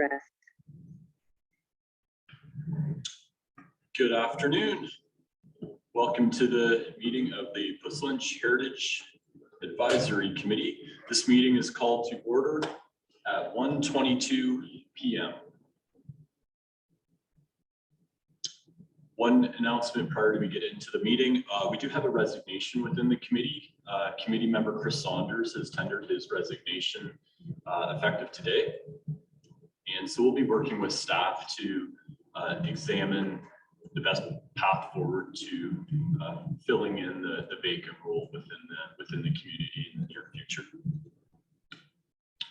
rest. Good afternoon. Welcome to the meeting of the Puss Lynch Heritage Advisory Committee. This meeting is called to order at 1:22 p.m. One announcement prior to we get into the meeting. We do have a resignation within the committee. Committee member Chris Saunders has tendered his resignation effective today. And so we'll be working with staff to examine the best path forward to filling in the vacant role within the community in the near future.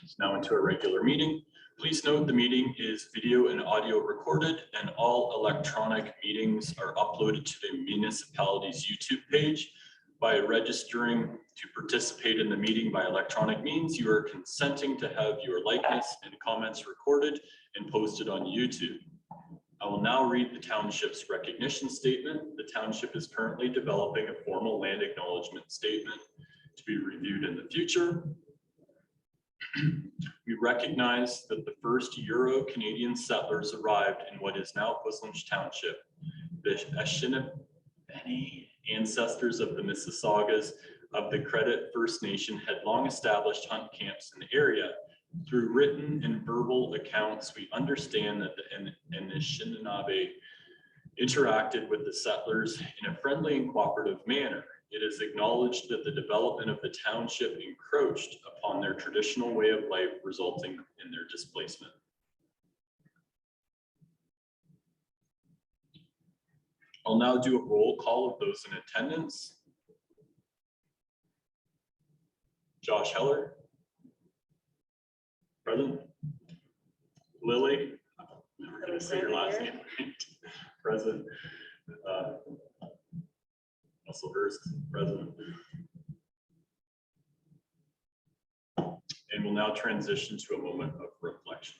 So now into a regular meeting. Please note the meeting is video and audio recorded, and all electronic meetings are uploaded to the municipality's YouTube page. By registering to participate in the meeting by electronic means, you are consenting to have your likeness and comments recorded and posted on YouTube. I will now read the township's recognition statement. The township is currently developing a formal land acknowledgement statement to be reviewed in the future. We recognize that the first Euro-Canadian settlers arrived in what is now Puss Lynch Township. The Anishinaabe ancestors of the Mississaugas of the Credit First Nation had long established hunt camps in the area. Through written and verbal accounts, we understand that the Anishinaabe interacted with the settlers in a friendly and cooperative manner. It is acknowledged that the development of the township encroached upon their traditional way of life, resulting in their displacement. I'll now do a roll call of those in attendance. Josh Heller. Present. Lily. I'm never going to say your last name. Present. Russell Hurst, present. And we'll now transition to a moment of reflection.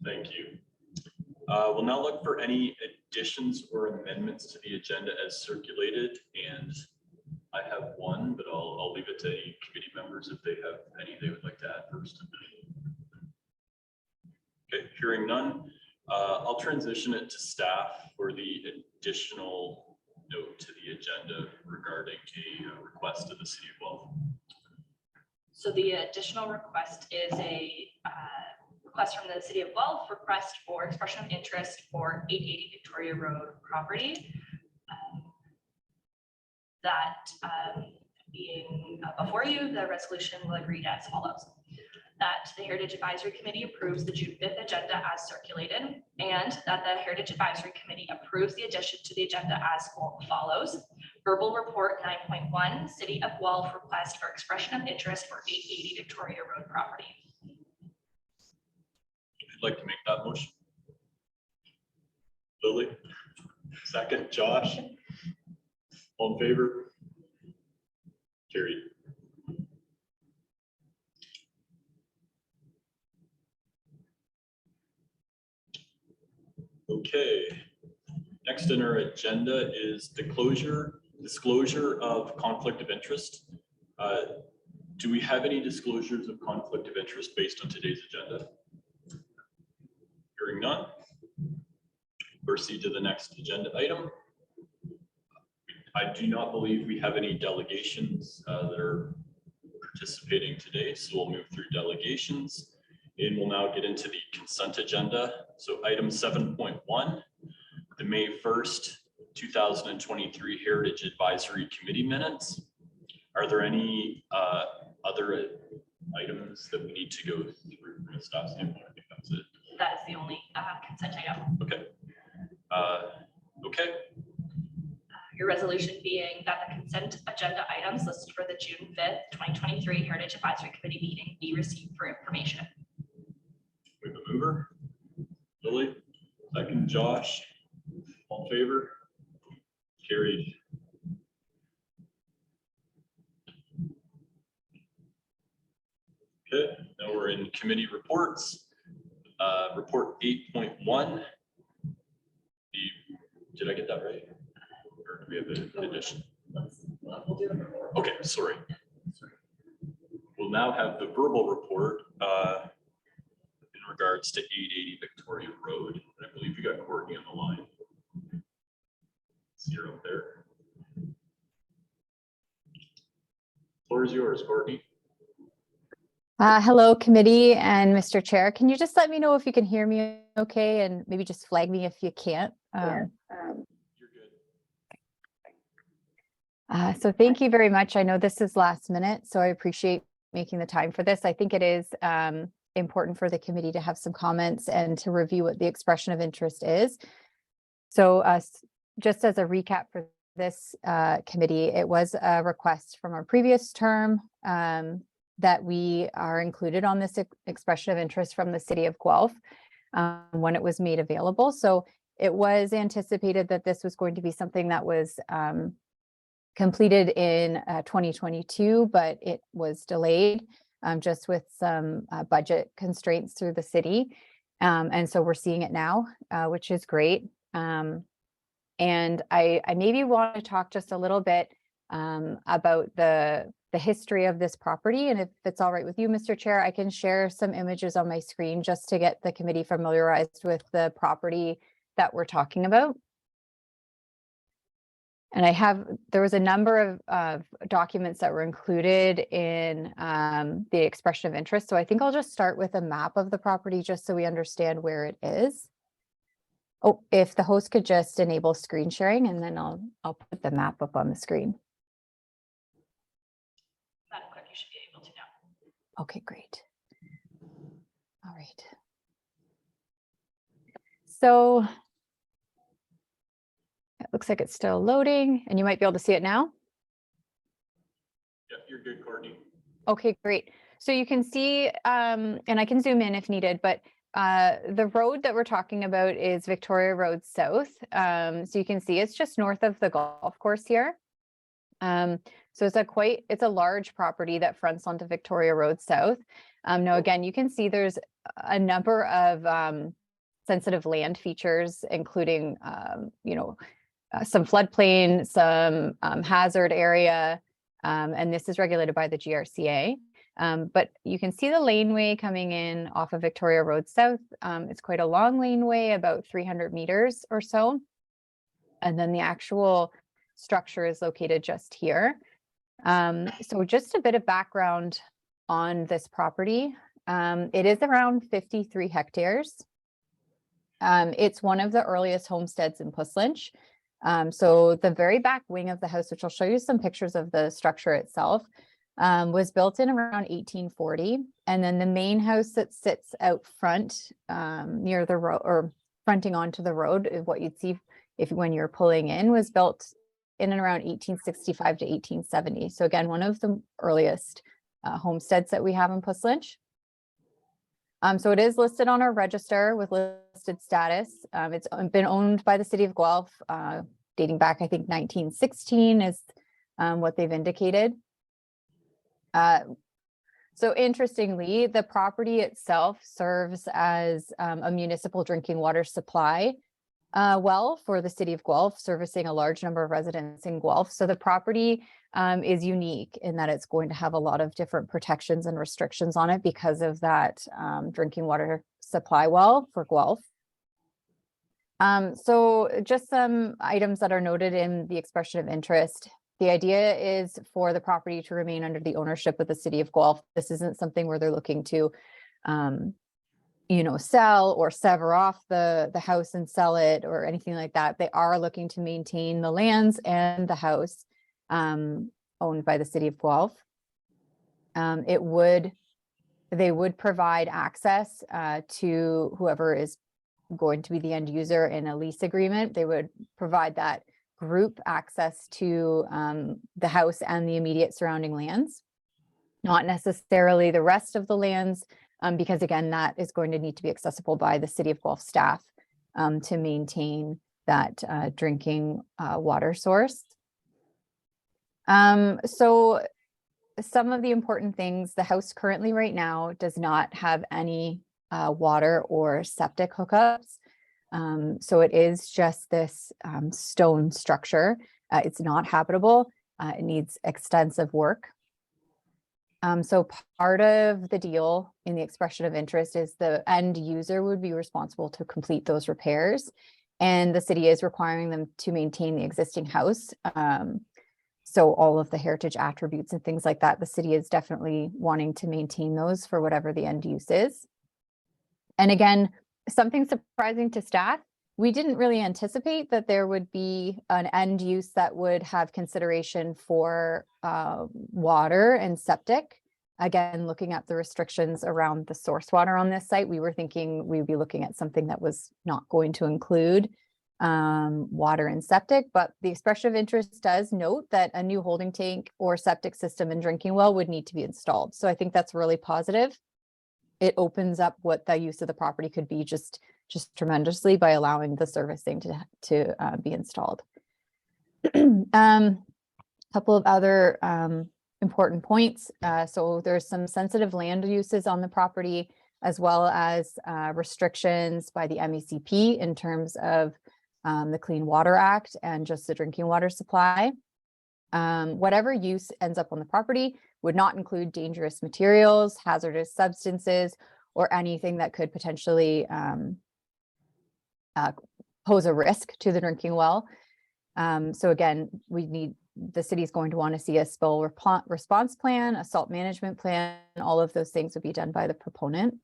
Thank you. We'll now look for any additions or amendments to the agenda as circulated, and I have one, but I'll leave it to any committee members if they have any they would like to add first. Okay, hearing none, I'll transition it to staff for the additional note to the agenda regarding a request to the City of Guelph. So the additional request is a request from the City of Guelph, request for expression of interest for 880 Victoria Road property. Being before you, the resolution will read as follows. That the Heritage Advisory Committee approves the June 5th agenda as circulated, and that the Heritage Advisory Committee approves the addition to the agenda as follows. Verbal report 9.1, City of Guelph request for expression of interest for 880 Victoria Road property. I'd like to make that motion. Lily, second. Josh, all in favor? Carried. Okay, next in our agenda is disclosure of conflict of interest. Do we have any disclosures of conflict of interest based on today's agenda? Hearing none, proceed to the next agenda item. I do not believe we have any delegations that are participating today, so we'll move through delegations and we'll now get into the consent agenda. So item 7.1, the May 1st, 2023 Heritage Advisory Committee minutes. Are there any other items that we need to go through from a staff standpoint? I think that's it. That is the only consent item. Okay. Okay. Your resolution being that the consent agenda items listed for the June 5th, 2023 Heritage Advisory Committee meeting be received for information. We have a mover. Lily, second. Josh, all in favor? Carried. Okay, now we're in committee reports. Report 8.1. Did I get that right? Or do we have an addition? We'll do the report. Okay, sorry. We'll now have the verbal report in regards to 880 Victoria Road. And I believe you got Courtney on the line. See her up there. Floor is yours, Courtney. Hello, committee and Mr. Chair. Can you just let me know if you can hear me okay, and maybe just flag me if you can't? You're good. So thank you very much. I know this is last minute, so I appreciate making the time for this. I think it is important for the committee to have some comments and to review what the expression of interest is. So just as a recap for this committee, it was a request from our previous term that we are included on this expression of interest from the city of Guelph when it was made available. So it was anticipated that this was going to be something that was completed in 2022, but it was delayed just with some budget constraints through the city. And so we're seeing it now, which is great. And I maybe want to talk just a little bit about the history of this property. And if it's all right with you, Mr. Chair, I can share some images on my screen just to get the committee familiarized with the property that we're talking about. And there was a number of documents that were included in the expression of interest. So I think I'll just start with a map of the property just so we understand where it is. Oh, if the host could just enable screen sharing, and then I'll put the map up on the screen. Madam Clerk, you should be able to now. Okay, great. All right. So it looks like it's still loading, and you might be able to see it now. Yep, you're good, Courtney. Okay, great. So you can see, and I can zoom in if needed, but the road that we're talking about is Victoria Road South. So you can see it's just north of the golf course here. So it's a large property that fronts onto Victoria Road South. Now, again, you can see there's a number of sensitive land features, including, some floodplain, some hazard area, and this is regulated by the GRCA. But you can see the laneway coming in off of Victoria Road South. It's quite a long laneway, about 300 meters or so. And then the actual structure is located just here. So just a bit of background on this property. It is around 53 hectares. It's one of the earliest homesteads in Puslinch. So the very back wing of the house, which I'll show you some pictures of the structure itself, was built in around 1840. And then the main house that sits out front near the road, or fronting onto the road, what you'd see when you're pulling in, was built in and around 1865 to 1870. So again, one of the earliest homesteads that we have in Puslinch. So it is listed on our register with listed status. It's been owned by the city of Guelph, dating back, I think 1916 is what they've indicated. So interestingly, the property itself serves as a municipal drinking water supply well for the city of Guelph, servicing a large number of residents in Guelph. So the property is unique in that it's going to have a lot of different protections and restrictions on it because of that drinking water supply well for Guelph. So just some items that are noted in the expression of interest. The idea is for the property to remain under the ownership of the city of Guelph. This isn't something where they're looking to sell or sever off the house and sell it or anything like that. They are looking to maintain the lands and the house owned by the city of Guelph. They would provide access to whoever is going to be the end user in a lease agreement. They would provide that group access to the house and the immediate surrounding lands, not necessarily the rest of the lands, because again, that is going to need to be accessible by the city of Guelph staff to maintain that drinking water source. So some of the important things, the house currently right now does not have any water or septic hookups. So it is just this stone structure. It's not habitable. It needs extensive work. So part of the deal in the expression of interest is the end user would be responsible to complete those repairs. And the city is requiring them to maintain the existing house. So all of the heritage attributes and things like that, the city is definitely wanting to maintain those for whatever the end use is. And again, something surprising to staff, we didn't really anticipate that there would be an end use that would have consideration for water and septic. Again, looking at the restrictions around the source water on this site, we were thinking we'd be looking at something that was not going to include water and septic, but the expression of interest does note that a new holding tank or septic system and drinking well would need to be installed. So I think that's really positive. It opens up what the use of the property could be just tremendously by allowing the servicing to be installed. Couple of other important points. So there's some sensitive land uses on the property, as well as restrictions by the MECP in terms of the Clean Water Act and just the drinking water supply. Whatever use ends up on the property would not include dangerous materials, hazardous substances, or anything that could potentially pose a risk to the drinking well. So again, the city is going to want to see a spill response plan, a salt management plan. All of those things would be done by the proponent.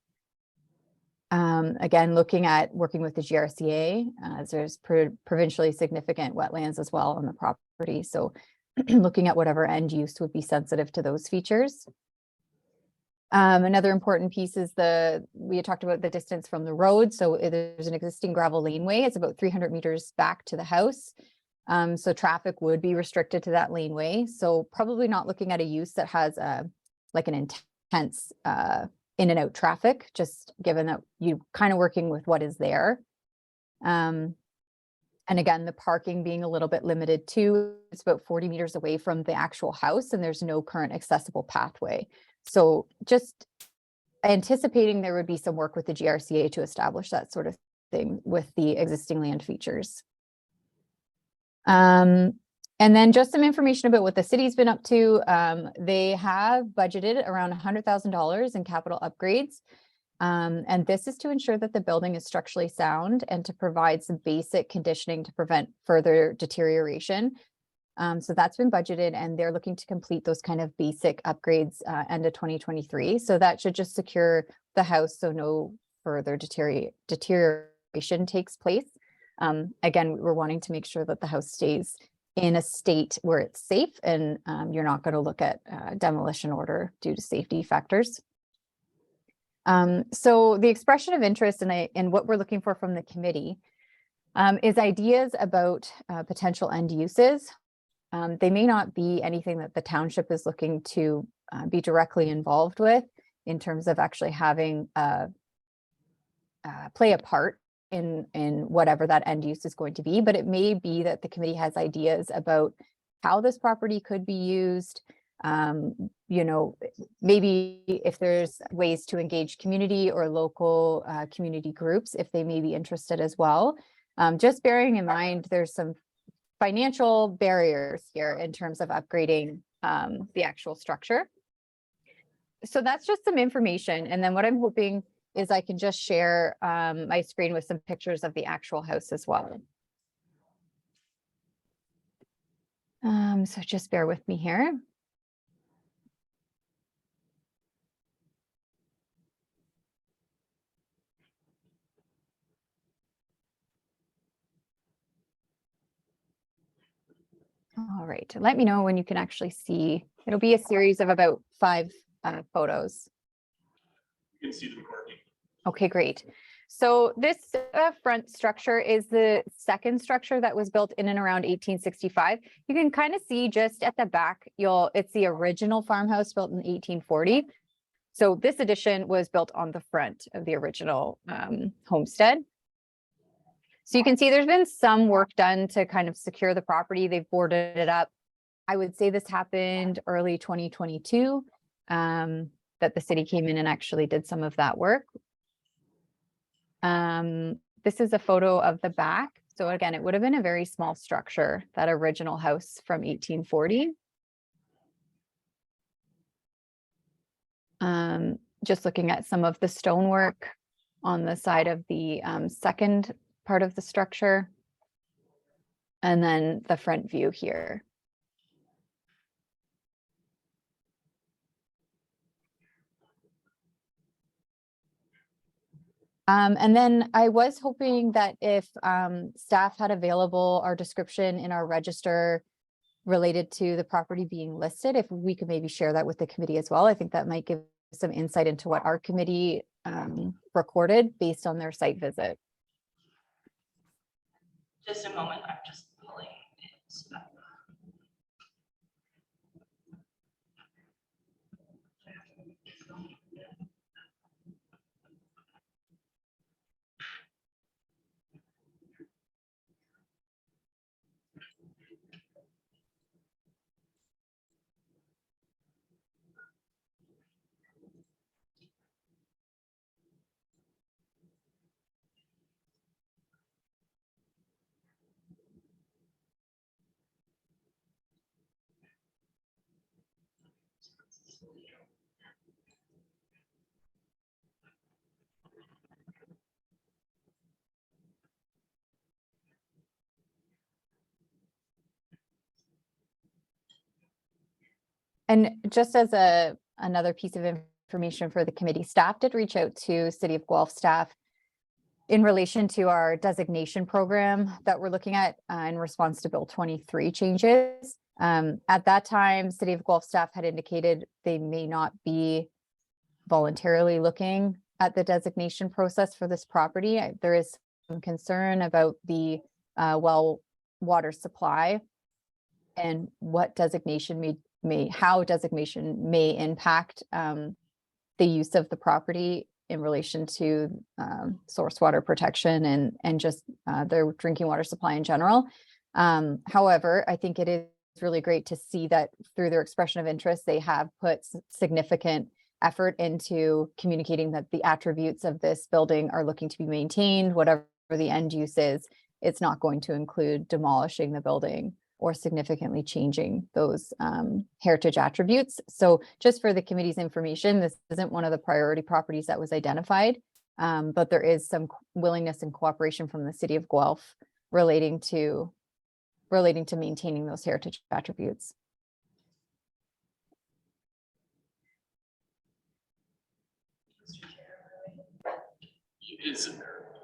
Again, looking at working with the GRCA, as there's provincially significant wetlands as well on the property. So looking at whatever end use would be sensitive to those features. Another important piece is we had talked about the distance from the road. So there's an existing gravel laneway. It's about 300 meters back to the house. So traffic would be restricted to that laneway. So probably not looking at a use that has like an intense in and out traffic, just given that you're kind of working with what is there. And again, the parking being a little bit limited too. It's about 40 meters away from the actual house and there's no current accessible pathway. So just anticipating there would be some work with the GRCA to establish that sort of thing with the existing land features. And then just some information about what the city's been up to. They have budgeted around $100,000 in capital upgrades. And this is to ensure that the building is structurally sound and to provide some basic conditioning to prevent further deterioration. So that's been budgeted and they're looking to complete those kind of basic upgrades end of 2023. So that should just secure the house so no further deterioration takes place. Again, we're wanting to make sure that the house stays in a state where it's safe and you're not going to look at demolition order due to safety factors. So the expression of interest and what we're looking for from the committee is ideas about potential end uses. They may not be anything that the township is looking to be directly involved with in terms of actually having play a part in whatever that end use is going to be, but it may be that the committee has ideas about how this property could be used. You know, maybe if there's ways to engage community or local community groups, if they may be interested as well. Just bearing in mind, there's some financial barriers here in terms of upgrading the actual structure. So that's just some information. And then what I'm hoping is I can just share my screen with some pictures of the actual house as well. So just bear with me here. All right, let me know when you can actually see. It'll be a series of about 5 photos. You can see them, Courtney. Okay, great. So this front structure is the second structure that was built in and around 1865. You can kind of see just at the back, it's the original farmhouse built in 1840. So this addition was built on the front of the original homestead. So you can see there's been some work done to kind of secure the property. They've boarded it up. I would say this happened early 2022, that the city came in and actually did some of that work. This is a photo of the back. So again, it would have been a very small structure, that original house from 1840. Just looking at some of the stonework on the side of the second part of the structure. And then the front view here. And then I was hoping that if staff had available our description in our register related to the property being listed, if we could maybe share that with the committee as well. I think that might give some insight into what our committee recorded based on their site visit. Just a moment, I'm just pulling it up. And just as another piece of information for the committee, staff did reach out to City of Guelph staff in relation to our designation program that we're looking at in response to Bill 23 changes. At that time, City of Guelph staff had indicated they may not be voluntarily looking at the designation process for this property. There is some concern about the well water supply and what designation how designation may impact the use of the property in relation to source water protection and just their drinking water supply in general. However, I think it is really great to see that through their expression of interest, they have put significant effort into communicating that the attributes of this building are looking to be maintained, whatever the end use is. It's not going to include demolishing the building or significantly changing those heritage attributes. So just for the committee's information, this isn't one of the priority properties that was identified, but there is some willingness and cooperation from the City of Guelph relating to maintaining those heritage attributes.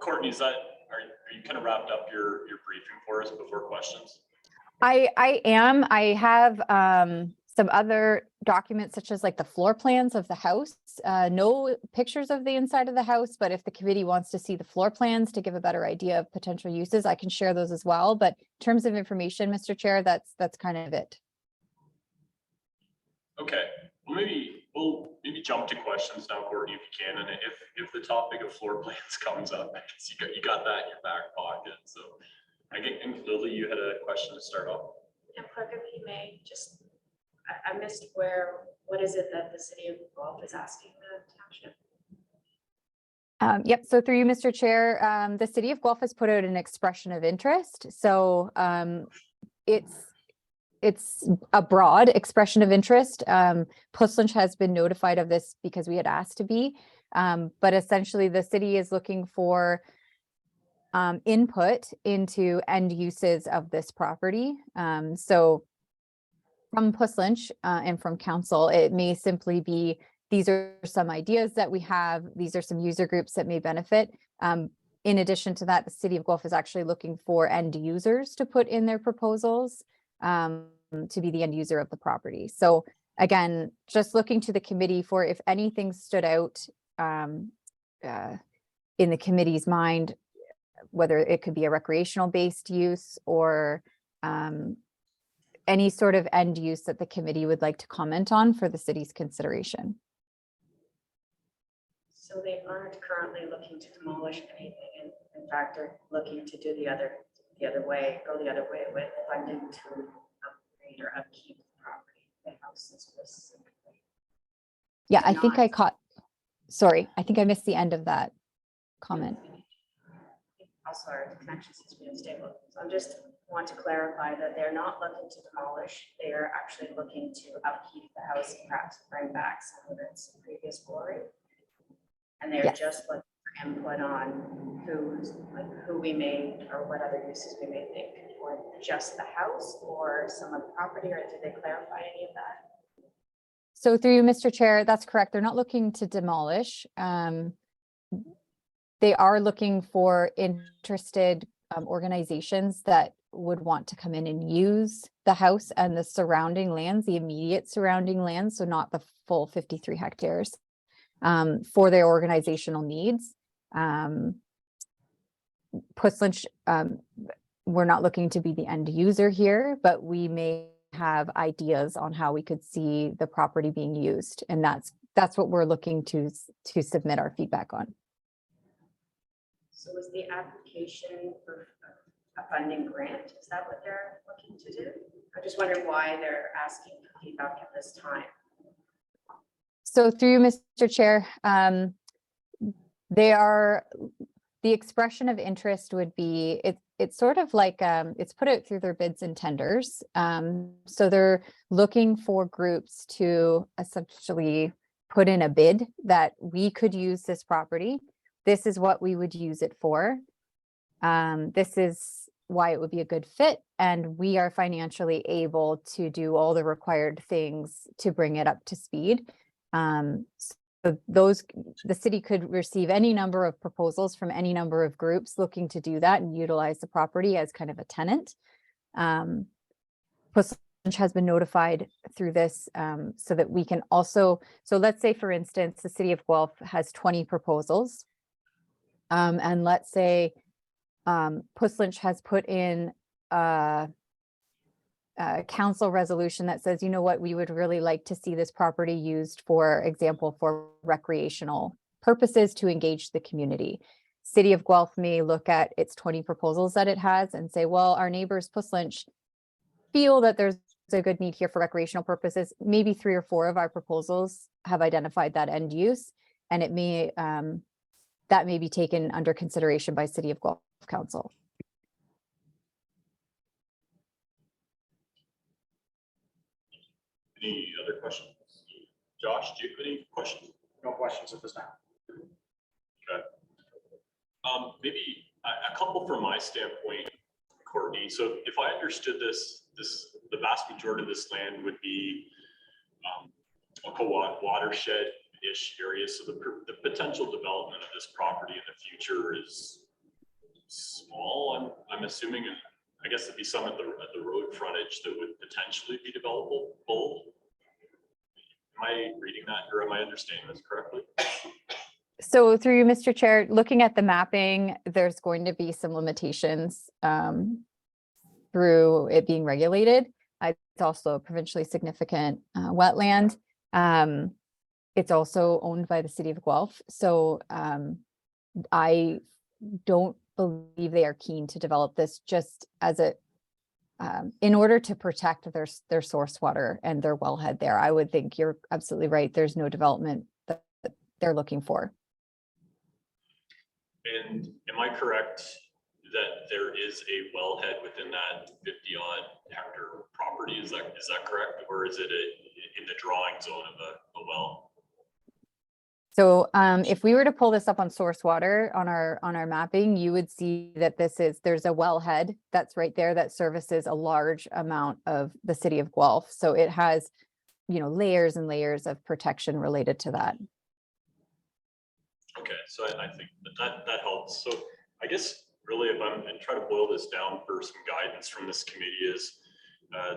Courtney, are you kind of wrapped up your briefing for us before questions? I am. I have some other documents such as like the floor plans of the house. No pictures of the inside of the house, but if the committee wants to see the floor plans to give a better idea of potential uses, I can share those as well. But in terms of information, Mr. Chair, that's kind of it. Okay, well maybe jump to questions now, Courtney, if you can. And if the topic of floor plans comes up, I guess you got that in your back pocket. So and Lily, you had a question to start off. And Clark, if you may, just, I missed what is it that the City of Guelph is asking the township? Yep. So through you, Mr. Chair, the City of Guelph has put out an expression of interest. So it's a broad expression of interest. Puslinch has been notified of this because we had asked to be, but essentially the city is looking for input into end uses of this property. So from Puslinch and from council, it may simply be, these are some ideas that we have. These are some user groups that may benefit. In addition to that, the City of Guelph is actually looking for end users to put in their proposals to be the end user of the property. So again, just looking to the committee for if anything stood out in the committee's mind, whether it could be a recreational based use or any sort of end use that the committee would like to comment on for the city's consideration. So they aren't currently looking to demolish anything. In fact, they're looking to do go the other way with funding to upgrade or upkeep the property, the houses specifically. Yeah, I think I caught, sorry, I think I missed the end of that comment. also our connection system being stable. So I'm just want to clarify that they're not looking to demolish, they are actually looking to upkeep the house, and perhaps bring back some of its previous glory. And they're Yes. just looking for input on who we may, or what other uses we may think, or just the house or some of the property, or did they clarify any of that? So through you, Mr. Chair, that's correct. They're not looking to demolish. They are looking for interested organizations that would want to come in and use the house and the surrounding lands, the immediate surrounding lands, so not the full 53 hectares, for their organizational needs. Puss Lynch, we're not looking to be the end user here, but we may have ideas on how we could see the property being used, and that's what we're looking to submit our feedback on. So is the application for a funding grant, is that what they're looking to do? I'm just wondering why they're asking for feedback at this time. So through you, Mr. Chair, the expression of interest would be, it's sort of like, it's put out through their bids and tenders. So they're looking for groups to essentially put in a bid that we could use this property. This is what we would use it for. This is why it would be a good fit. And we are financially able to do all the required things to bring it up to speed. So the city could receive any number of proposals from any number of groups looking to do that and utilize the property as kind of a tenant. Puss Lynch has been notified through this, so that we can also, so let's say, for instance, the city of Guelph has 20 proposals. And let's say Puss Lynch has put in a council resolution that says, you know what, we would really like to see this property used, for example, for recreational purposes to engage the community. City of Guelph may look at its 20 proposals that it has and say, well, our neighbors Puss Lynch feel that there's a good need here for recreational purposes. Maybe 3 or 4 of our proposals have identified that end use, and it may that may be taken under consideration by City of Guelph Council. Any other questions? Josh, do you have any questions? No questions at this time. Okay. Maybe a couple from my standpoint, Courtney. So if I understood the vast majority of this land would be a watershed-ish area. So the potential development of this property in the future is small, I'm assuming, and I guess there'd be some at the road frontage that would potentially be developable. Am I reading that, or am I understanding this correctly? So through you, Mr. Chair, looking at the mapping, there's going to be some limitations through it being regulated. It's also a provincially significant wetland. It's also owned by the City of Guelph. So I don't believe they are keen to develop this just as in order to protect their source water and their wellhead there. I would think you're absolutely right. There's no development that they're looking for. And am I correct that there is a wellhead within that 50-odd hectare property? Is that correct, or is it in the drawing zone of a well? So if we were to pull this up on source water on our mapping, you would see that there's a wellhead that's right there that services a large amount of the City of Guelph. So it has, layers and layers of protection related to that. Okay, so I think that helps. So I guess really, if I'm and try to boil this down for some guidance from this committee, is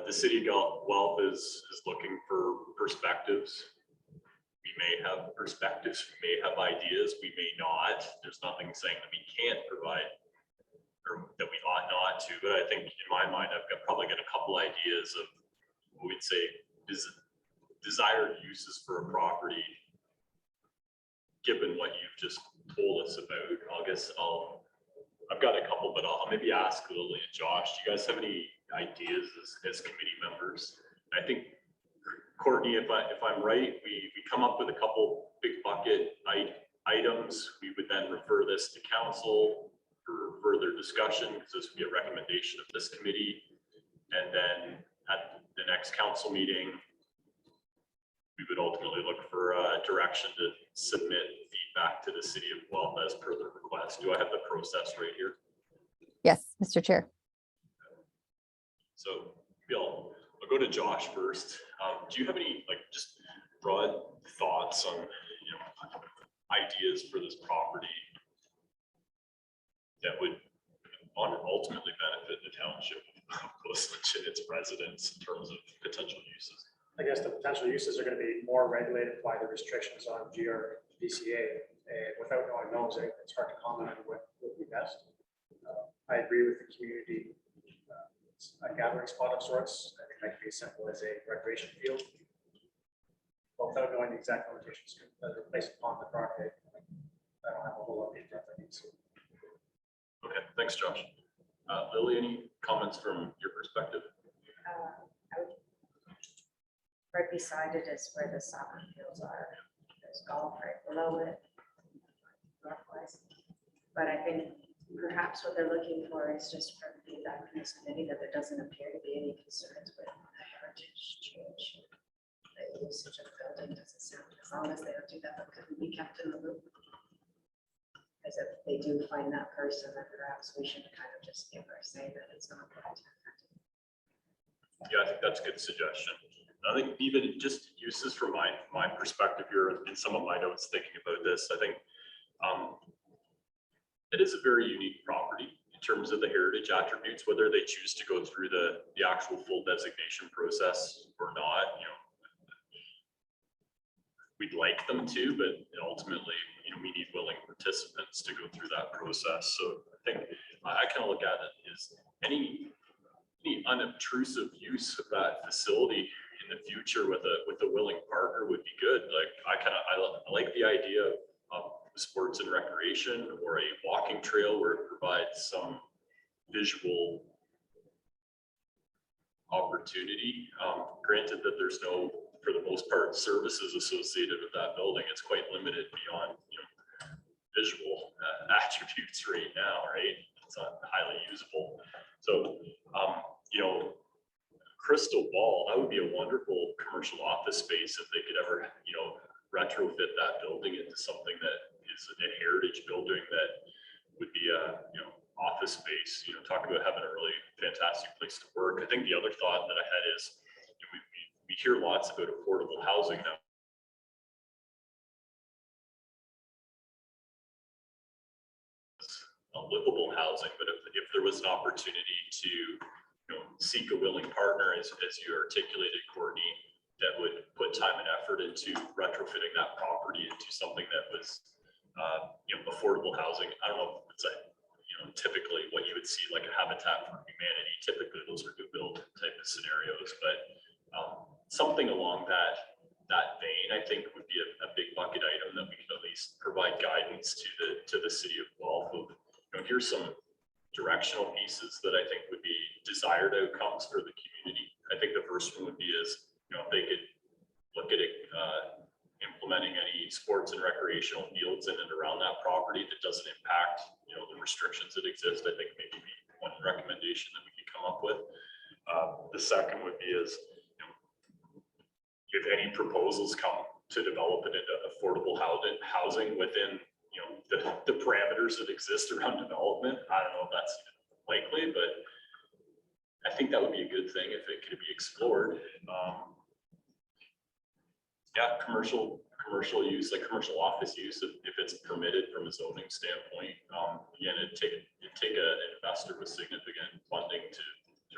the City of Guelph is looking for perspectives. We may have perspectives, we may have ideas, we may not. There's nothing saying that we can't provide or that we ought not to, but I think in my mind, I've probably got a couple ideas of what we'd say is desired uses for a property, given what you've just told us about. I've got a couple, but I'll maybe ask Lily and Josh, do you guys have any ideas as committee members? I think, Courtney, if I'm right, we come up with a couple big bucket items. We would then refer this to council for further further discussion, because this would be a recommendation of this committee. And then at the next council meeting, we would ultimately look for direction to submit feedback to the city of Guelph as per the request. Do I have the process right here? Yes, Mr. Chair. So Bill, I'll go to Josh first. Do you have any just broad thoughts on ideas for this property that would ultimately benefit the township of Coast and its residents in terms of potential uses? I guess the potential uses are going to be more regulated by the restrictions on GRDCA. And without knowing those, it's hard to comment on what would be best. I agree with the community. It's a gathering spot of sorts. I think that could be as simple as a recreation field. But without knowing the exact limitations that are placed upon the property, I don't have a whole lot of detail I need to. Okay, thanks, Josh. Lily, any comments from your perspective? Right beside it is where the soccer fields are. There's golf right below it. Northwest. But I think perhaps what they're looking for is just from feedback from this committee that there doesn't appear to be any concerns with the heritage change. The usage of the building doesn't sound, as long as they don't do that, but couldn't be kept in the loop. Because if they do find that person, then perhaps we should kind of just give our say that it's not going to happen. Yeah, I think that's a good suggestion. I think even just uses from my perspective here in some of my notes thinking about this, I think it is a very unique property in terms of the heritage attributes, whether they choose to go through the actual full designation process or not. We'd like them to, but ultimately, we need willing participants to go through that process. So I think I kind of look at it as any unobtrusive use of that facility in the future with a willing partner would be good. I like the idea of sports and recreation or a walking trail where it provides some visual opportunity. Granted that there's no, for the most part, services associated with that building. It's quite limited beyond visual attributes right now, right? It's not highly usable. So Crystal Ball, that would be a wonderful commercial office space if they could ever, retrofit that building into something that is a heritage building that would be a, office space. Talk about having a really fantastic place to work. I think the other thought that I had is we hear lots about affordable housing now. Livable housing, but if there was an opportunity to seek a willing partner, as you articulated, Courtney, that would put time and effort into retrofitting that property into something that was affordable housing. I don't know if it's typically what you would see like a Habitat for Humanity. Typically those are new build type of scenarios, but something along that vein, I think would be a big bucket item that we can at least provide guidance to the city of Guelph of, here's some directional pieces that I think would be desired outcomes for the community. I think the first one would be is, if they could look at implementing any sports and recreational fields in and around that property that doesn't impact, the restrictions that exist. I think maybe one recommendation that we could come up with. The second would be is, if any proposals come to develop it into affordable housing within the parameters that exist around development. I don't know if that's likely, but I think that would be a good thing if it could be explored. Yeah, commercial use, like commercial office use, if it's permitted from a zoning standpoint. Again, it'd take an investor with significant funding to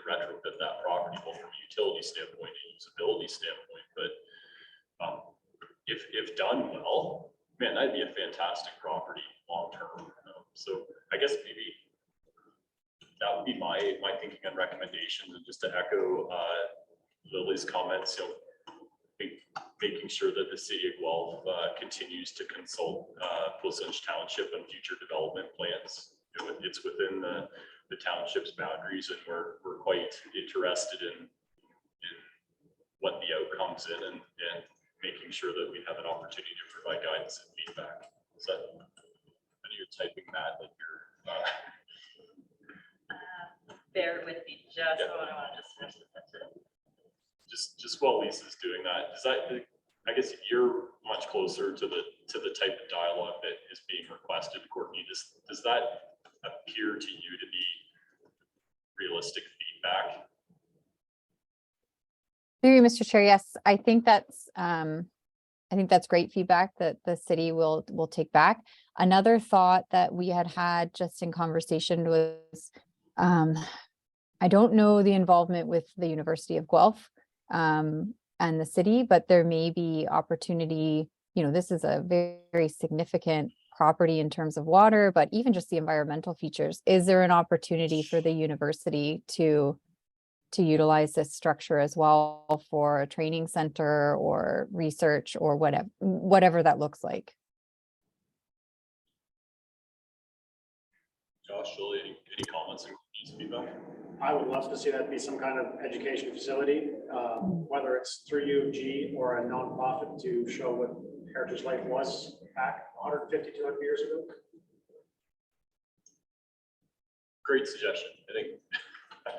retrofit that property, both from a utility standpoint and usability standpoint. But if done well, man, that'd be a fantastic property long term. So I guess maybe that would be my thinking and recommendations. And just to echo Lily's comments, making sure that the city of Guelph continues to consult Post Township on future development plans. It's within the township's boundaries, and we're quite interested in what the outcomes and making sure that we have an opportunity to provide guidance and feedback. Is that, I know you're typing that, like you're bear with me just a moment. I want to just finish this sentence. Just while Lisa's doing that, does that, I guess you're much closer to the type of dialogue that is being requested, Courtney. Does that appear to you to be realistic feedback? Through you, Mr. Chair, yes, I think that's great feedback that the city will take back. Another thought that we had just in conversation was, I don't know the involvement with the University of Guelph and the city, but there may be opportunity, this is a very, very significant property in terms of water, but even just the environmental features. Is there an opportunity for the university to utilize this structure as well for a training center or research or whatever that looks like? Josh, Julie, any comments and feedback? I would love to see that be some kind of education facility, whether it's through U of G or a nonprofit to show what Heritage Life was back 150, 200 years ago. Great suggestion. I think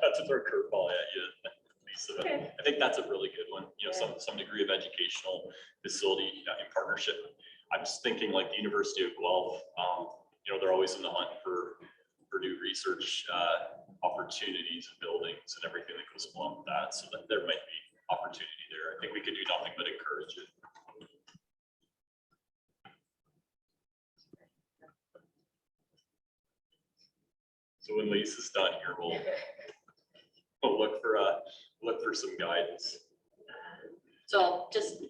that's a third curveball at you, Lisa. But Okay. I think that's a really good one. Some degree of educational facility in partnership. I'm just thinking like the University of Guelph. They're always in the hunt for new research opportunities and buildings and everything that goes along with that. So that there might be opportunity there. I think we could do nothing but encourage it. So when Lisa's done here, we'll look for some guidance. So I'll just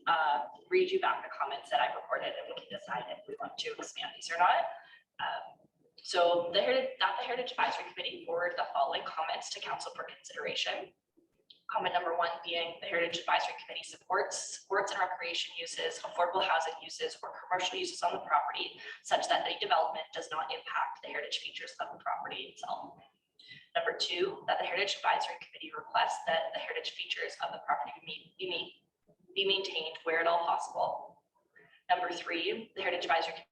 read you back the comments that I reported and we can decide if we want to expand these or not. So the Heritage Advisory Committee forwarded the following comments to council for consideration. Comment number one being the Heritage Advisory Committee supports sports and recreation uses, affordable housing uses, or commercial uses on the property such that any development does not impact the heritage features of the property itself. Number two, that the Heritage Advisory Committee requests that the heritage features of the property be maintained where at all possible. Number three, the Heritage Advisory Committee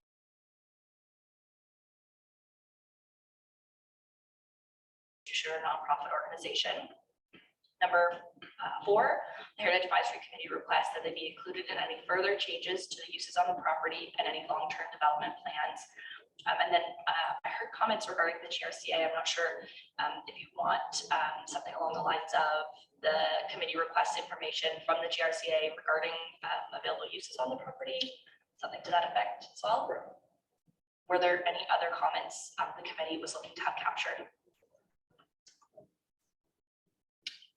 or nonprofit organization. Number four, the Heritage Advisory Committee requests that they be included in any further changes to the uses on the property and any long-term development plans. And then I heard comments regarding the GRCA. I'm not sure if you want something along the lines of the committee requests information from the GRCA regarding available uses on the property, something to that effect as well. Were there any other comments the committee was looking to have captured?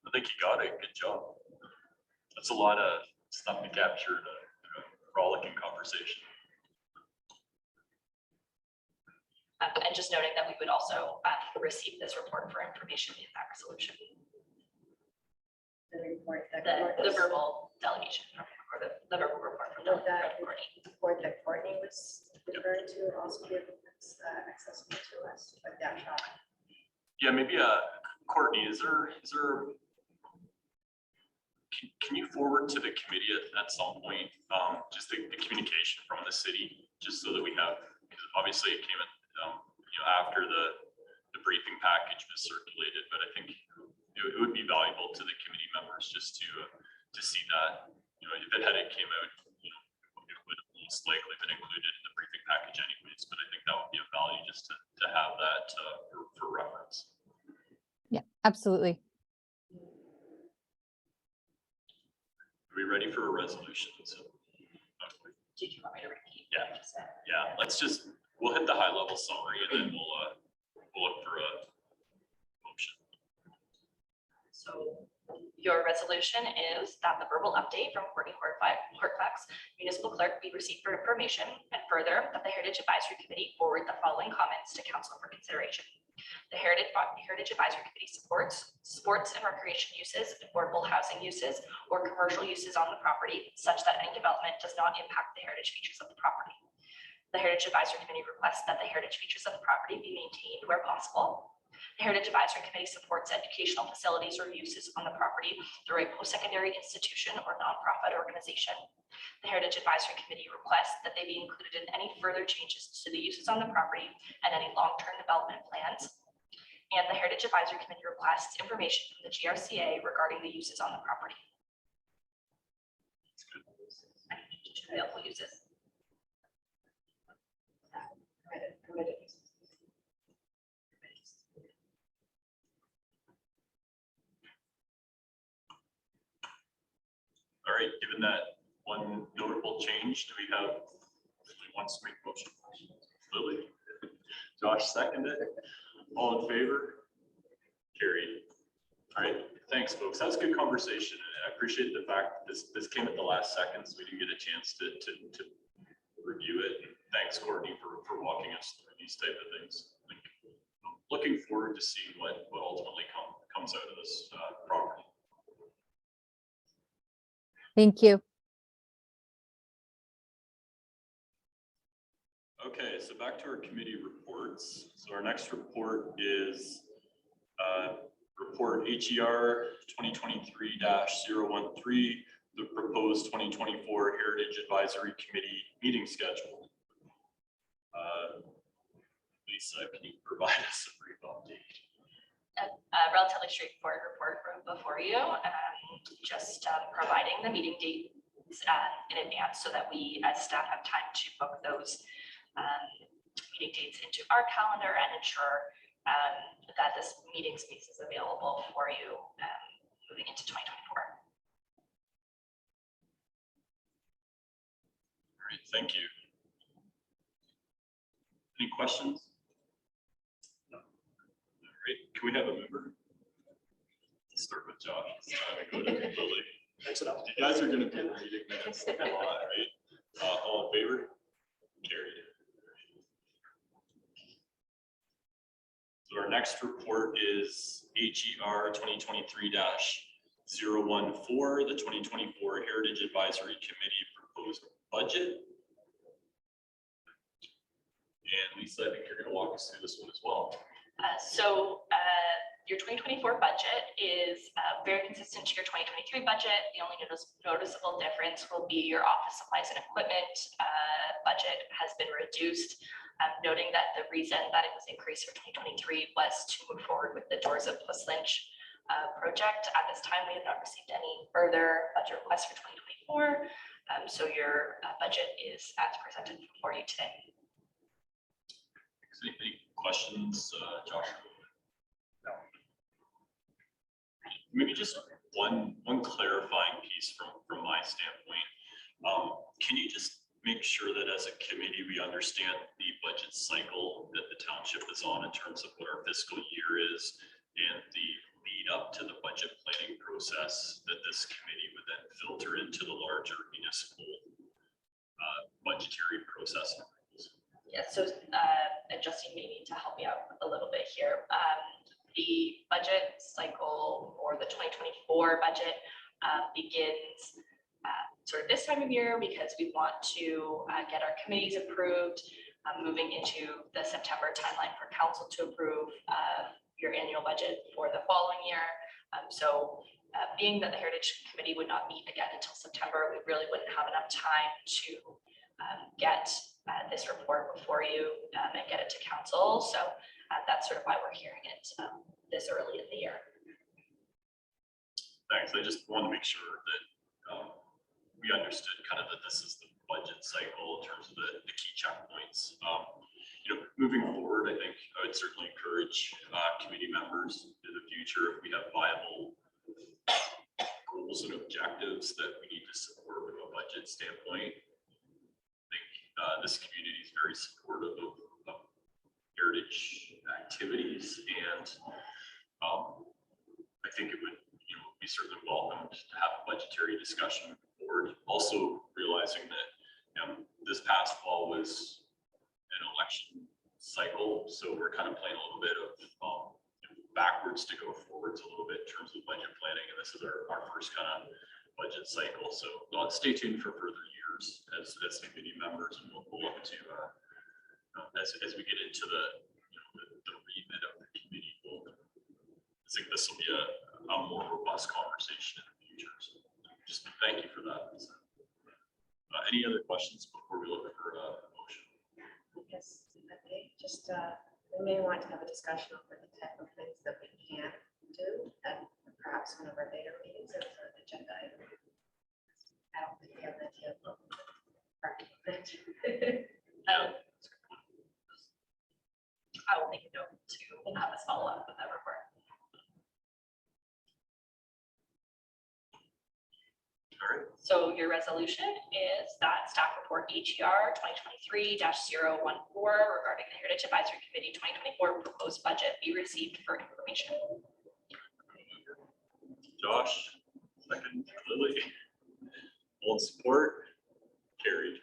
I think you got it. Good job. That's a lot of stuff to capture in a frolicking conversation. And just noting that we would also receive this report for information in that resolution. The report that The verbal delegation or the verbal report from Courtney. report that Courtney was referring to also be accessible to us, like that shot. Yeah, maybe Courtney, is there can you forward to the committee at some point just the communication from the city, just so that we have, because obviously it came in after the briefing package was circulated, but I think it would be valuable to the committee members just to see that. If it came out, it would have most likely been included in the briefing package anyways, but I think that would be of value just to have that for reference. Yeah, absolutely. Are we ready for a resolution? So, Did you want me to repeat? Yeah. what you said? yeah, we'll hit the high level summary and then we'll look for a motion. So your resolution is that the verbal update from Courtney Hortlax, municipal clerk, be received for information, and further that the Heritage Advisory Committee forward the following comments to council for consideration. The Heritage Advisory Committee supports sports and recreation uses, affordable housing uses, or commercial uses on the property such that any development does not impact the heritage features of the property. The Heritage Advisory Committee requests that the heritage features of the property be maintained where possible. The Heritage Advisory Committee supports educational facilities or uses on the property through a post-secondary institution or nonprofit organization. The Heritage Advisory Committee requests that they be included in any further changes to the uses on the property and any long-term development plans. and the Heritage Advisory Committee requests information from the GRCA regarding the uses on the property. Available uses. Permitted. All right, given that one notable change, do we have, who wants to make a motion? Lily? Josh seconded. All in favor? Carried. All right, thanks, folks. That was a good conversation. I appreciate the fact that this came at the last second, so we didn't get a chance to review it. Thanks, Courtney, for walking us through these type of things. I'm looking forward to seeing what ultimately comes out of this property. Thank you. Okay, so back to our committee reports. So our next report is report HER 2023-013, the proposed 2024 Heritage Advisory Committee meeting schedule. Lisa, can you provide us a brief update? A relatively straightforward report from before you, just providing the meeting dates in advance so that we as staff have time to book those meeting dates into our calendar and ensure that this meeting space is available for you moving into 2024. All right, thank you. Any questions? No. All right, can we have a member? Let's start with Josh. Go to Lily. Mix it up. You guys are going to be reading minutes a lot, right? All in favor? Carried. So our next report is HER 2023-014, the 2024 Heritage Advisory Committee proposed budget. And Lisa, I think you're going to walk us through this one as well. Your 2024 budget is very consistent to your 2023 budget. The only noticeable difference will be your office supplies and equipment budget has been reduced. Noting that the reason that it was increased for 2023 was to move forward with the Doors of Puss Lynch project. At this time, we have not received any further budget requests for 2024. So your budget is as presented for you today. Any questions, Josh? No. Maybe just one clarifying piece from my standpoint. Can you just make sure that as a committee, we understand the budget cycle that the township is on in terms of what our fiscal year is and the lead up to the budget planning process that this committee would then filter into the larger municipal budgetary process? Yeah, so Justine may need to help me out a little bit here. The budget cycle for the 2024 budget begins sort of this time of year because we want to get our committees approved, moving into the September timeline for council to approve your annual budget for the following year. Being that the Heritage Committee would not meet again until September, we really wouldn't have enough time to get this report before you and get it to council. So that's sort of why we're hearing it this early in the year. Thanks. I just wanted to make sure that we understood kind of that this is the budget cycle in terms of the key checkpoints. Moving forward, I think I would certainly encourage committee members in the future, if we have viable goals and objectives that we need to support from a budget standpoint. I think this community is very supportive of heritage activities, and I think it would be certainly welcomed to have a budgetary discussion forward. Also realizing that this past fall was an election cycle, so we're kind of playing a little bit of backwards to go forwards a little bit in terms of budget planning, and this is our first kind of budget cycle. So stay tuned for further years as committee members, and we'll look to as we get into the remit of the committee. I think this will be a more robust conversation in the future. So just thank you for that. Any other questions before we look for a motion? Yes, I may just the we may want to have a discussion over the type of things that we can do at perhaps one of our later meetings as an agenda item. I don't think we have an idea of parking. I will make a note to have us follow up with that report. All right. So your resolution is that staff report HER 2023-014 regarding the Heritage Advisory Committee 2024 proposed budget be received for information. Josh, second, Lily. All in support? Carried.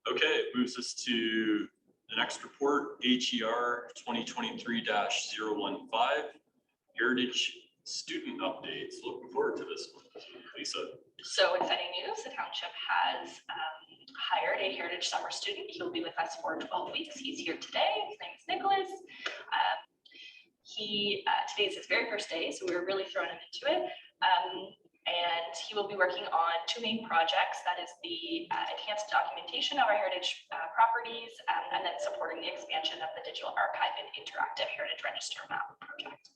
Okay, it moves us to the next report, HER 2023-015, Heritage Student Updates. Looking forward to this one. Lisa. So exciting news, the township has hired a Heritage summer student. He'll be with us for 12 weeks. He's here today. His name is Nicholas. Today is his very first day, so we were really throwing him into it. And he will be working on two main projects. That is the enhanced documentation of our heritage properties and then supporting the expansion of the digital archive and interactive heritage register map project.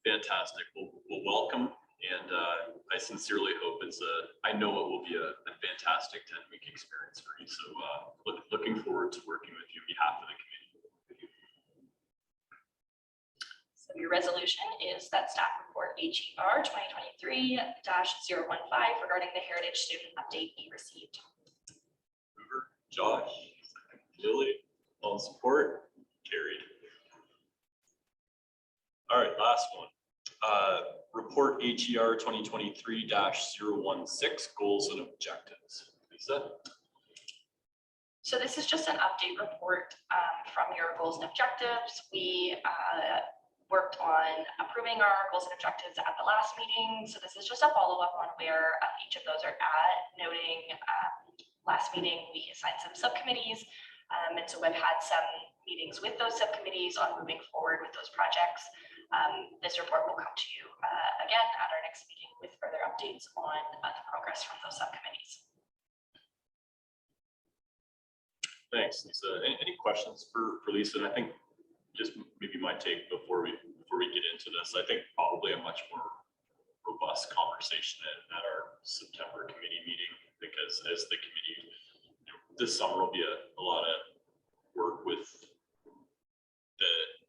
Fantastic. Well, welcome. And I sincerely hope I know it will be a fantastic 10-week experience for you. So looking forward to working with you on behalf of the community. So your resolution is that staff report HER 2023-015 regarding the heritage student update be received. Mover, Josh, second, Lily, all in support, carried. All right, last one. Report HER 2023-016 goals and objectives. Lisa. So this is just an update report from your goals and objectives. We worked on approving our goals and objectives at the last meeting. So this is just a follow-up on where each of those are at, noting last meeting we assigned some subcommittees. And so we've had some meetings with those subcommittees on moving forward with those projects. This report will come to you again at our next meeting with further updates on the progress from those subcommittees. Thanks, Lisa. Any questions for Lisa? And I think just maybe my take before we get into this, I think probably a much more robust conversation at our September committee meeting, because as the committee, this summer will be a lot of work with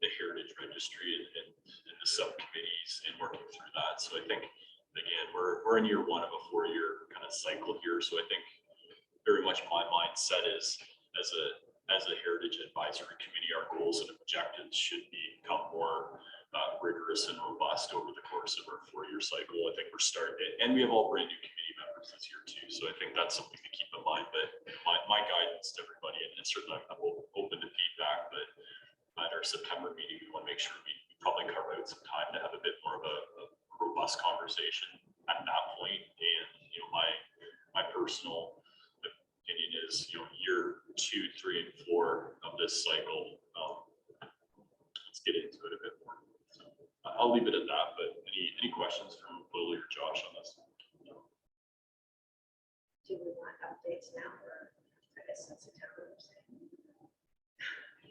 the heritage registry and the subcommittees and working through that. So I think again, we're in year one of a 4-year kind of cycle here. So I think very much my mindset is as a heritage advisory committee, our goals and objectives should become more rigorous and robust over the course of our 4-year cycle. I think we're starting, and we have all brand new committee members this year too. So I think that's something to keep in mind. But my guidance to everybody, and certainly I'm open to feedback, but at our September meeting, we want to make sure we probably carve out some time to have a bit more of a robust conversation at that point. And my personal opinion is, year 2, 3, and 4 of this cycle. Let's get into it a bit more. So I'll leave it at that. But any questions from Lily or Josh on this? Do we want updates now, or I guess in September?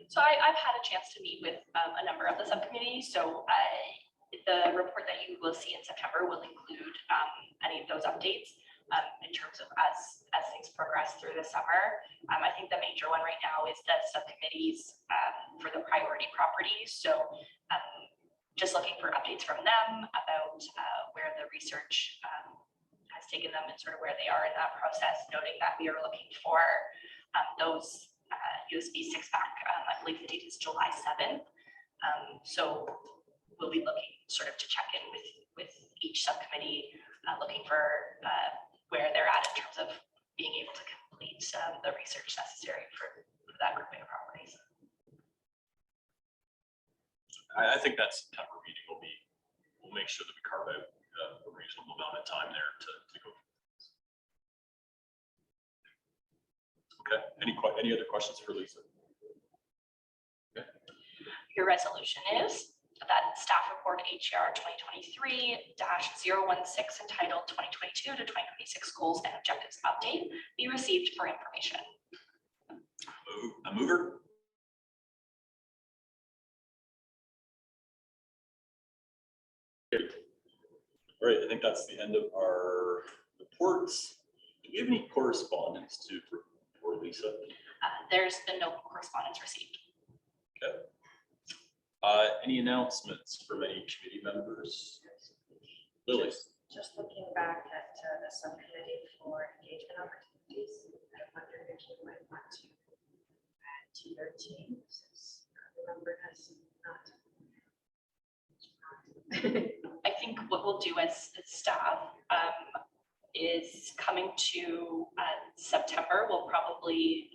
So I've had a chance to meet with a number of the subcommittees. So the report that you will see in September will include any of those updates in terms of as things progress through the summer. I think the major one right now is the subcommittees for the priority properties. So just looking for updates from them about where the research has taken them and sort of where they are in that process, noting that we are looking for those USB 6-pack. I believe the date is July 7th. So we'll be looking sort of to check in with each subcommittee, looking for where they're at in terms of being able to complete the research necessary for that grouping of properties. I think that September meeting we'll make sure that we carve out a reasonable amount of time there to go. Okay, any other questions for Lisa? Okay. Your resolution is that staff report HR 2023-016 entitled 2022 to 2026 Goals and Objectives Update be received for information. A mover? Great. All right, I think that's the end of our reports. Do we have any correspondence to report, Lisa? There's been no correspondence received. Okay. Any announcements from any committee members? Lily? Just looking back at the subcommittee for engagement opportunities, I wondered if you might want to add to your team, since the member has not. I think what we'll do as staff is coming to September, we'll probably,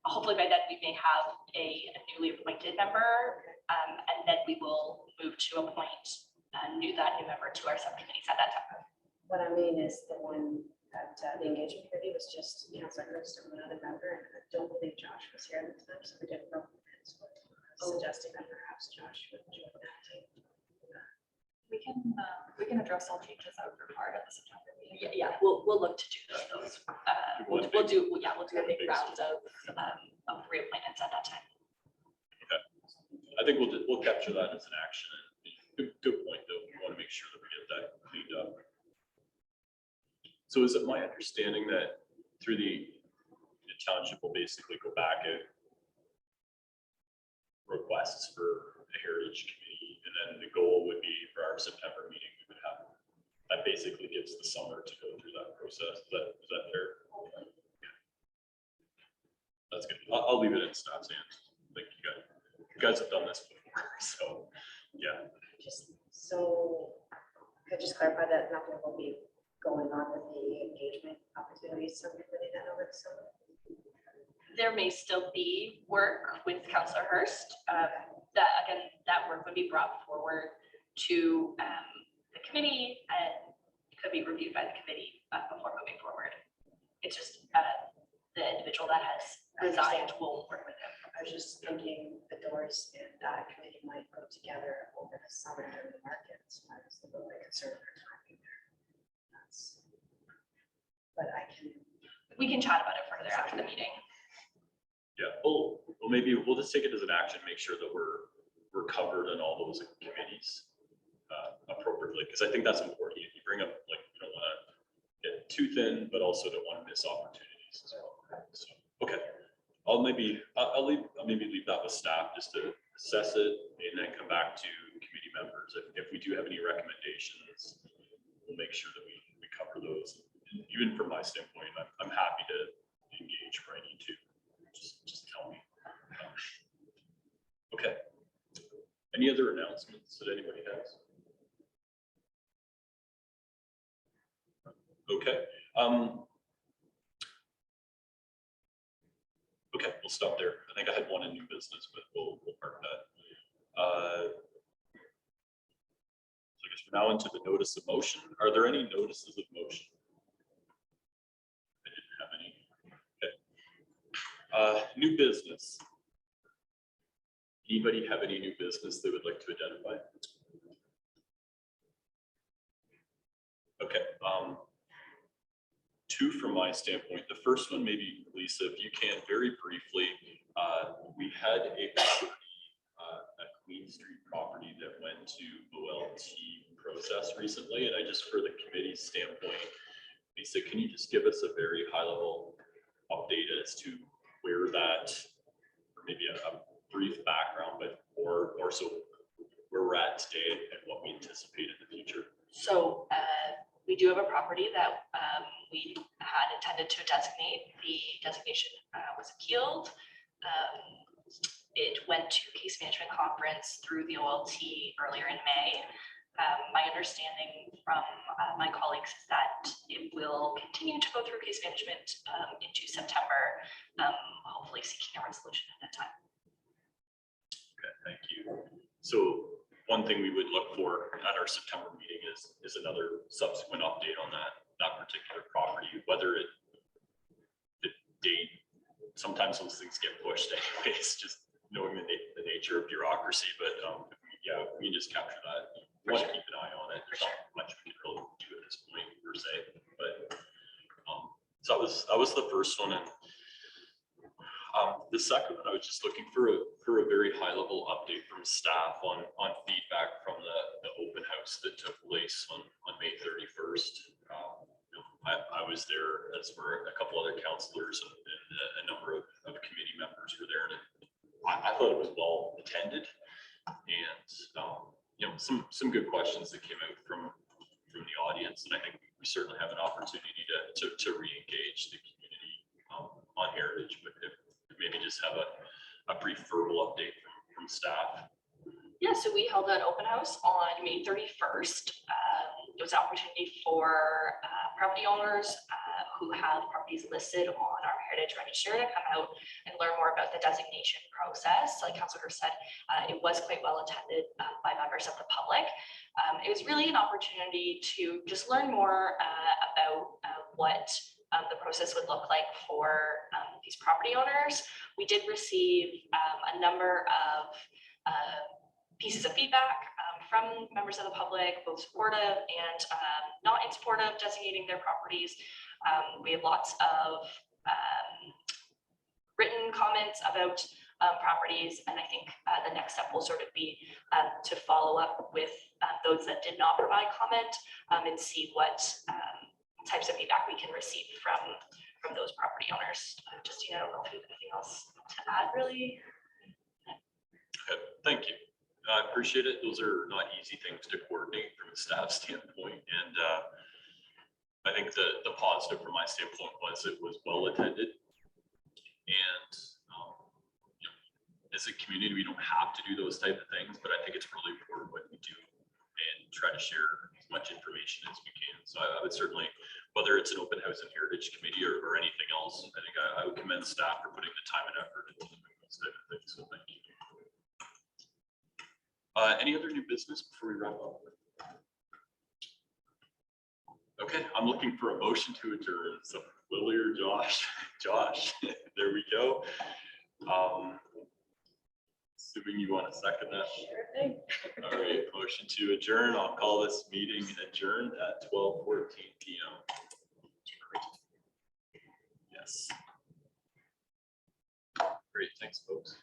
hopefully by then we may have a newly appointed member, and then we will move to appoint that new member to our subcommittees at that time. What I mean is the one that the engagement committee was just Councilor Hurst and another member, and I don't believe Josh was here at the time, so we didn't know. So I was suggesting that perhaps Josh would join that team. We can address all changes that were required at the September meeting. Yeah, we'll look to do those. We'll do a big round of reappointments at that time. I think we'll capture that as an action. Good point, though. We want to make sure that we get that cleaned up. So is it my understanding that through the township will basically go back at requests for the Heritage Committee, and then the goal would be for our September meeting, we would have, that basically gives the summer to go through that process. Is that fair? Yeah. That's good. I'll leave it in staff's hands. Like you guys have done this before, so yeah. Just so, could just clarify that nothing will be going on with the engagement opportunities subcommittee then over the summer? There may still be work with Councilor Hurst. That work would be brought forward to the committee and could be reviewed by the committee before moving forward. It's just the individual that has resigned will work with him. I was just thinking the doors and that committee might go together over the summer during the markets. I was a little bit concerned for timing there. But We can chat about it further after the meeting. Yeah, well, maybe we'll just take it as an action, make sure that we're covered in all those committees appropriately, because I think that's important. You bring up, like, you don't want to get too thin, but also don't want to miss opportunities as well. So, okay, I'll maybe leave that with staff just to assess it and then come back to committee members. If we do have any recommendations, we'll make sure that we cover those. And even from my standpoint, I'm happy to engage where I need to. Just tell me. Okay. Any other announcements that anybody has? Okay. Okay, we'll stop there. I think I had one in new business, but we'll park that. So I guess we're now into the notice of motion. Are there any notices of motion? I didn't have any. Okay. New business. Anybody have any new business they would like to identify? Okay. Two from my standpoint. The first one, maybe Lisa, if you can, very briefly. We had a Queen Street property that went to OLT process recently, and I just, for the committee's standpoint, Lisa, can you just give us a very high-level update as to where that, or maybe a brief background, but or so where we're at today and what we anticipate in the future? So we do have a property that we had intended to designate. The designation was appealed. It went to case management conference through the OLT earlier in May. My understanding from my colleagues is that it will continue to go through case management into September, hopefully seeking a resolution at that time. Okay, thank you. So one thing we would look for at our September meeting is another subsequent update on that particular property, whether the date, sometimes those things get pushed anyways, just knowing the nature of bureaucracy, but if we yeah, we can just capture that. For Want to sure. keep an eye on it. For There's not much we can really do at this point per se, but so that was the first one. And the second one, I was just looking for a very high level update from staff on feedback from the open house that took place on May 31st. I was there, as were a couple other counselors and a number of committee members were there. And I thought it was well attended, and some good questions that came out from the audience. And I think we certainly have an opportunity to re-engage the community on heritage, but maybe just have a brief verbal update from staff. Yeah, so we held an open house on May 31st. It was an opportunity for property owners who have properties listed on our Heritage Register to come out and learn more about the designation process. Like Councillor said, it was quite well attended by members of the public. It was really an opportunity to just learn more about what the process would look like for these property owners. We did receive a number of pieces of feedback from members of the public, both supportive and not in support of designating their properties. We have lots of written comments about properties, and I think the next step will sort of be to follow up with those that did not provide comment and see what types of feedback we can receive from those property owners. Justine, I don't know if you have anything else to add, really. Okay, thank you. I appreciate it. Those are not easy things to coordinate from a staff standpoint. And I think the positive from my standpoint was it was well attended. And as a community, we don't have to do those type of things, but I think it's really important what we do and try to share as much information as we can. So I would certainly, whether it's an open house and heritage committee or anything else, I think I would commend staff for putting the time and effort into doing those type of things. So thank you. Any other new business before we wrap up? Okay, I'm looking for a motion to adjourn. So Lily or Josh? Josh, there we go. Assuming you want to second that. Sure thing. All right, motion to adjourn. I'll call this meeting adjourned at 12:14 p.m. Yes. Great, thanks, folks.